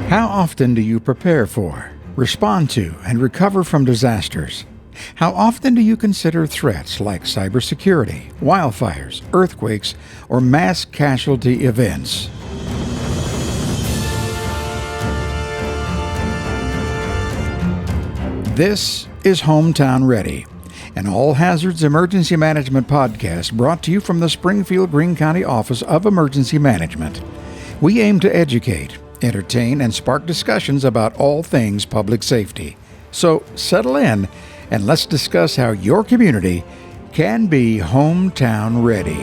How often do you prepare for, respond to, and recover from disasters? How often do you consider threats like cybersecurity, wildfires, earthquakes, or mass casualty events? This is Hometown Ready, an all-hazards emergency management podcast brought to you from the Springfield-Greene County Office of Emergency Management. We aim to educate, entertain, and spark discussions about all things public safety. So settle in and let's discuss how your community can be hometown ready.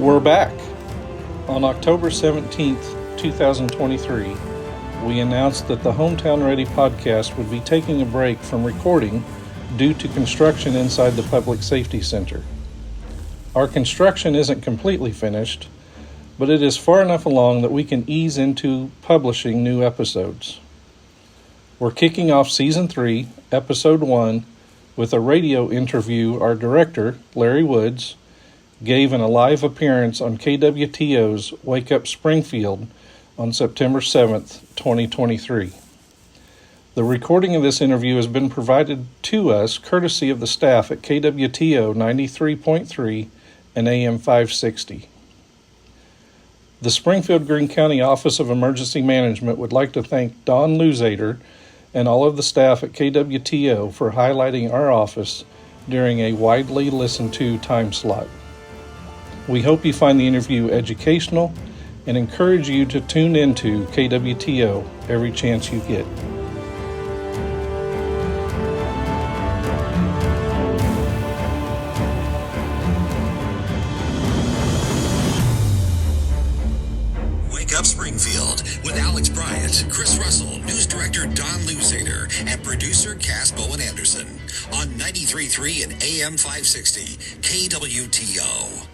We're back. On October 17th, 2023, we announced that the Hometown Ready podcast would be taking a break from recording due to construction inside the Public Safety Center. Our construction isn't completely finished, but it is far enough along that we can ease into publishing new episodes. We're kicking off Season 3, Episode 1, with a radio interview our director, Larry Woods, gave in a live appearance on KWTO's Wake Up Springfield on September 7th, 2023. The recording of this interview has been provided to us courtesy of the staff at KWTO 93.3 and AM 560. The Springfield-Greene County Office of Emergency Management would like to thank Don Louzader and all of the staff at KWTO for highlighting our office during a widely listened to time slot. We hope you find the interview educational and encourage you to tune into KWTO every chance you get. Wake Up Springfield with Alex Bryant, Chris Russell, News Director Don Louzader, and producer Cass Bowen Anderson on 93.3 and AM 560 KWTO.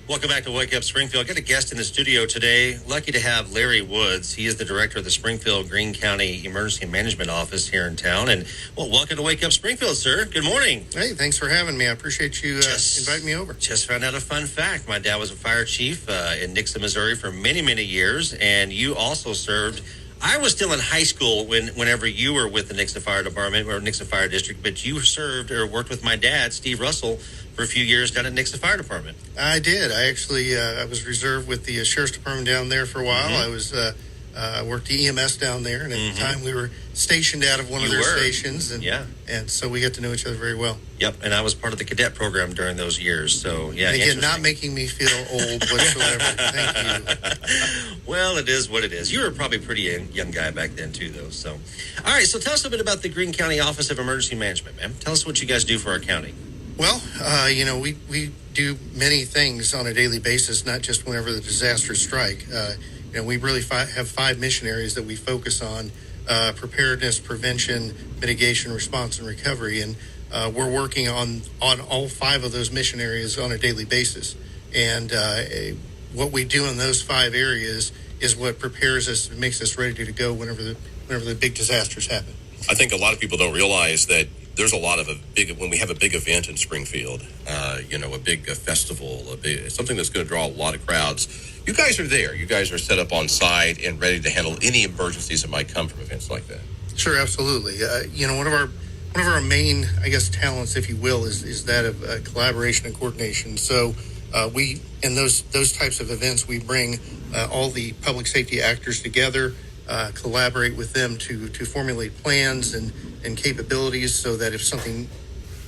Welcome back to Wake Up Springfield. Got a guest in the studio today. Lucky to have Larry Woods. He is the director of the Springfield-Greene County Emergency Management Office here in town. And, well, welcome to Wake Up Springfield, sir. Good morning. Hey, thanks for having me. I appreciate you inviting me over. Just found out a fun fact. My dad was a fire chief in Nixon, Missouri for many, many years. And you also served. I was still in high school whenever you were with the Nixon Fire Department or Nixon Fire District, but you served or worked with my dad, Steve Russell, for a few years down at Nixon Fire Department. I did. I actually I was reserved with the Sheriff's Department down there for a while. Mm-hmm. I worked the EMS down there, and at the time we were stationed out of one of their stations, and so we got to know each other very well. Yep, and I was part of the cadet program during those years. So yeah, and again, not making me feel old whatsoever. Thank you. Well, it is what it is. You were probably a pretty young guy back then too, though. So, all right. So tell us a bit about the Greene County Office of Emergency Management, man. Tell us what you guys do for our county. Well, we do many things on a daily basis, not just whenever the disasters strike. We really have 5 mission areas that we focus on: preparedness, prevention, mitigation, response, and recovery. And we're working on all 5 of those mission areas on a daily basis. And what we do in those 5 areas is what prepares us and makes us ready to go whenever the big disasters happen. I think a lot of people don't realize that there's a lot of when we have a big event in Springfield, a big festival, something that's going to draw a lot of crowds. You guys are there. You guys are set up on site and ready to handle any emergencies that might come from events like that. Sure, absolutely. One of our main, I guess, talents, if you will, is that of collaboration and coordination. So we, in those types of events, we bring all the public safety actors together, collaborate with them to formulate plans and capabilities so that if something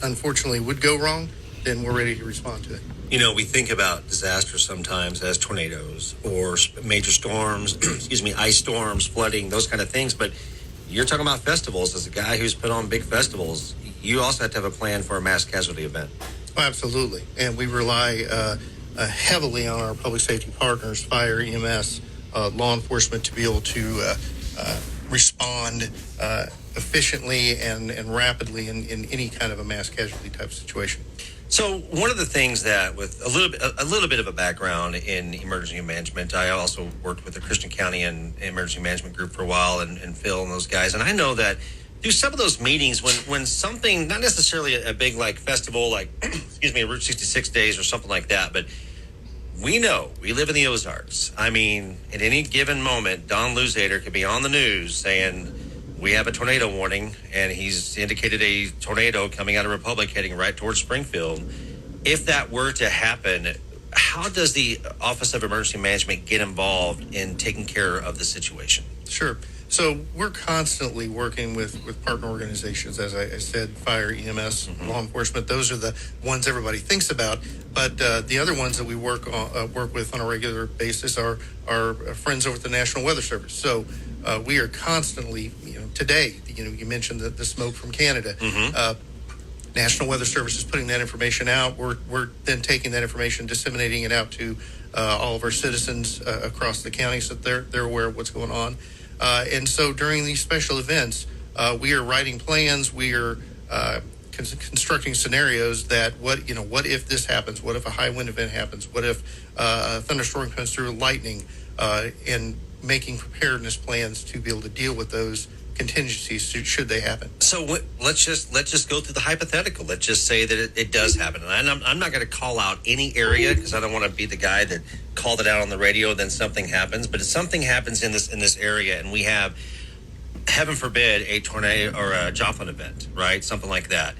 unfortunately would go wrong, then we're ready to respond to it. We think about disasters sometimes as tornadoes or major storms, ice storms, flooding, those kind of things. But you're talking about festivals. As a guy who's put on big festivals, you also have to have a plan for a mass casualty event. Oh, absolutely. And we rely heavily on our public safety partners, fire, EMS, law enforcement, to be able to respond efficiently and rapidly in any kind of a mass casualty type situation. So one of the things that, with a little bit of a background in emergency management, I also worked with the Christian County and Emergency Management Group for a while, and Phil and those guys. And I know that do some of those meetings when something, not necessarily a big like festival, like excuse me, Route 66 days or something like that, but we know we live in the Ozarks. I mean, at any given moment, Don Louzader could be on the news saying we have a tornado warning, and he's indicated a tornado coming out of Republic heading right towards Springfield. If that were to happen, how does the Office of Emergency Management get involved in taking care of the situation? Sure. So we're constantly working with partner organizations, as I said, fire, EMS, law enforcement. Those are the ones everybody thinks about. But the other ones that we work with on a regular basis are friends over at the National Weather Service. So we are constantly, today, you mentioned the smoke from Canada. National Weather Service is putting that information out. We're then taking that information, disseminating it out to all of our citizens across the county, so that they're aware of what's going on. And so during these special events, we are writing plans. We are constructing scenarios that what if this happens? What if a high wind event happens? What if a thunderstorm comes through, lightning, and making preparedness plans to be able to deal with those contingencies should they happen. So let's just go through the hypothetical. Let's just say that it does happen, and I'm not going to call out any area because I don't want to be the guy that called it out on the radio. Then something happens, but if something happens in this area, and we have, heaven forbid, a tornado or a Joplin event, right? Something like that.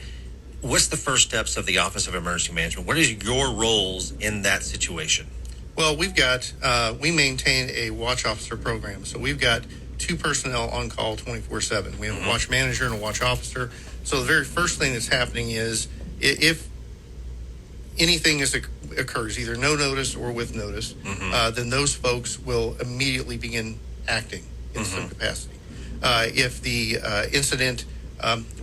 What's the first steps of the Office of Emergency Management? What is your roles in that situation? Well, we maintain a watch officer program, so we've got 2 personnel on call 24/7. We have a watch manager and a watch officer. So the very first thing that's happening is if anything occurs, either no notice or with notice, then those folks will immediately begin acting in some capacity. If the incident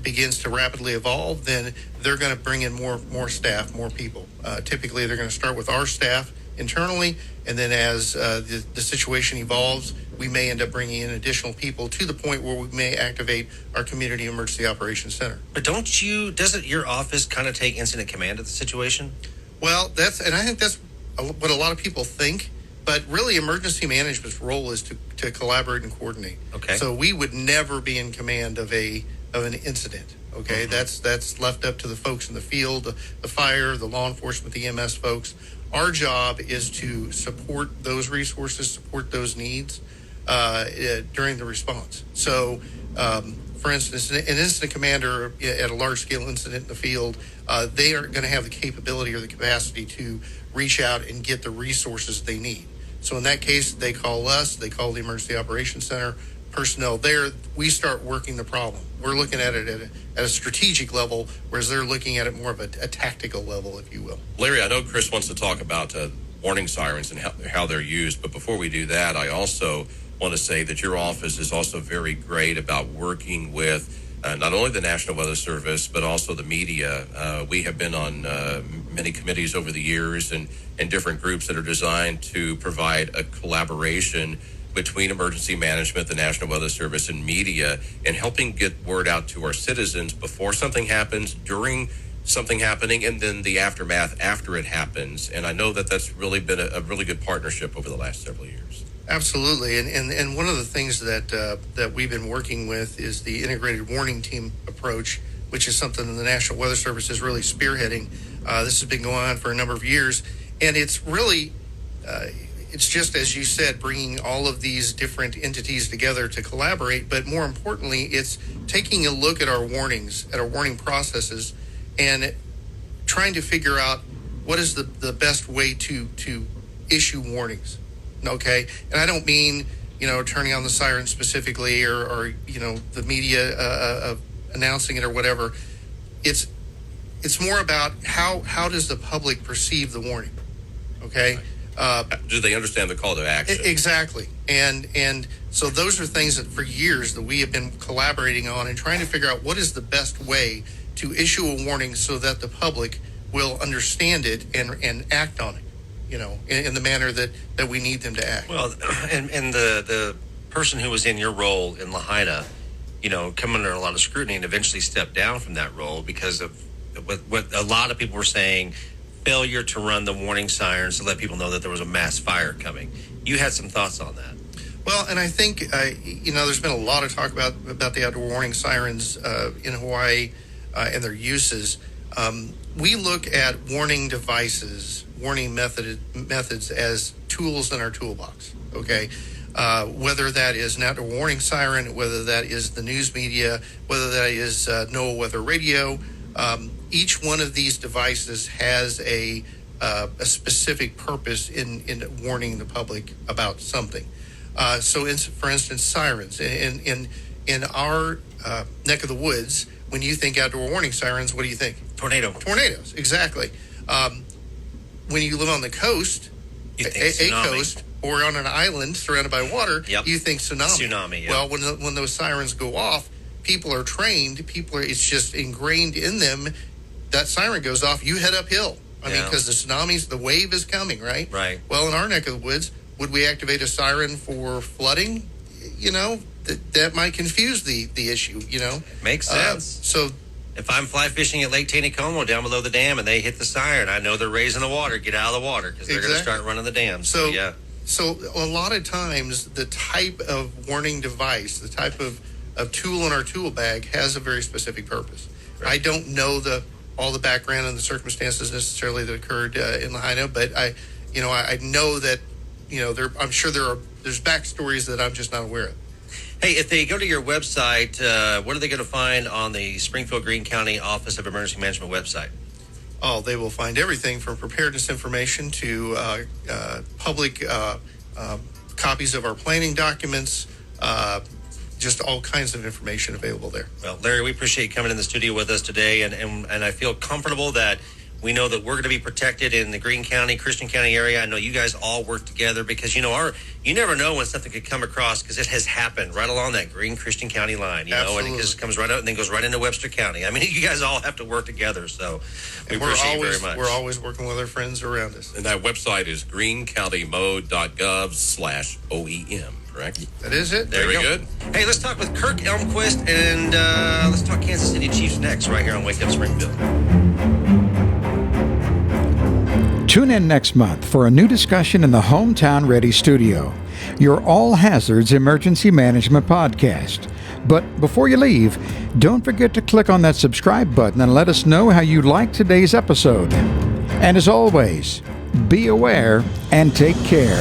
begins to rapidly evolve, then they're going to bring in more staff, more people. Typically, they're going to start with our staff internally, and then as the situation evolves, we may end up bringing in additional people to the point where we may activate our Community Emergency Operations Center. But doesn't your office kind of take incident command of the situation? Well, I think that's what a lot of people think, but really emergency management's role is to collaborate and coordinate. Okay. So we would never be in command of an incident. Okay. That's left up to the folks in the field, the fire, the law enforcement, the EMS folks. Our job is to support those resources, support those needs during the response. So, for instance, an incident commander at a large-scale incident in the field, they are going to have the capability or the capacity to reach out and get the resources they need. So in that case, they call us, they call the Emergency Operations Center personnel there. We start working the problem. We're looking at it at a strategic level, whereas they're looking at it more of a tactical level, if you will. Larry, I know Chris wants to talk about warning sirens and how they're used, but before we do that, I also want to say that your office is also very great about working with not only the National Weather Service, but also the media. We have been on many committees over the years and different groups that are designed to provide a collaboration between emergency management, the National Weather Service, and media, and helping get word out to our citizens before something happens, during something happening, and then the aftermath after it happens. And I know that that's really been a really good partnership over the last several years. Absolutely, and one of the things that we've been working with is the integrated warning team approach, which is something that the National Weather Service is really spearheading. This has been going on for a number of years, and it's really it's just, as you said, bringing all of these different entities together to collaborate, but more importantly, it's taking a look at our warnings, at our warning processes, and trying to figure out what is the best way to issue warnings. Okay, and I don't mean turning on the siren specifically or the media announcing it or whatever. It's more about how does the public perceive the warning. Okay, do they understand the call to action? Exactly, and so those are things that for years that we have been collaborating on and trying to figure out what is the best way to issue a warning so that the public will understand it and act on it. In the manner that we need them to act. Well, and the person who was in your role in Lahaina, come under a lot of scrutiny and eventually stepped down from that role because of what a lot of people were saying, failure to run the warning sirens to let people know that there was a mass fire coming. You had some thoughts on that. Well, and I think, there's been a lot of talk about the outdoor warning sirens in Hawaii and their uses. We look at warning devices, warning methods as tools in our toolbox, okay? Whether that is an outdoor warning siren, whether that is the news media, whether that is NOAA weather radio, each one of these devices has a specific purpose in warning the public about something. For instance, sirens. In our neck of the woods, when you think outdoor warning sirens, what do you think? Tornadoes, exactly. When you live on the coast, You think a coast, or on an island surrounded by water, Yep. you think tsunami. Tsunami, yeah. Well, when those sirens go off, people are trained. It's just ingrained in them. That siren goes off, you head uphill. I mean, because the tsunamis, the wave is coming, right? Right. Well, in our neck of the woods, would we activate a siren for flooding? That might confuse the issue, Makes sense. So if I'm fly fishing at Lake Taneycomo down below the dam and they hit the siren, I know they're raising the water. Get out of the water because they're going to start running the dam. So a lot of times the type of warning device, the type of tool in our tool bag has a very specific purpose. Right. I don't know all the background and the circumstances necessarily that occurred in Lahaina, but I know that I'm sure there's backstories that I'm just not aware of. Hey, if they go to your website, what are they going to find on the Springfield-Greene County Office of Emergency Management website? Oh, they will find everything from preparedness information to public copies of our planning documents, just all kinds of information available there. Well, Larry, we appreciate you coming in the studio with us today, and I feel comfortable that we know that we're going to be protected in the Greene County, Christian County area. I know you guys all work together because, you never know when something could come across because it has happened right along that Greene Christian County line, Absolutely. And it just comes right out and then goes right into Webster County. I mean, you guys all have to work together, so we appreciate it very much. We're always working with our friends around us. And that website is greencountymode.gov/OEM, correct? That is it. Very good. Hey, let's talk with Kirk Elmquist, and let's talk Kansas City Chiefs next, right here on Wake Up Springfield. Tune in next month for a new discussion in the Hometown Ready studio, your all hazards emergency management podcast. But before you leave, don't forget to click on that subscribe button and let us know how you liked today's episode. And as always, be aware and take care.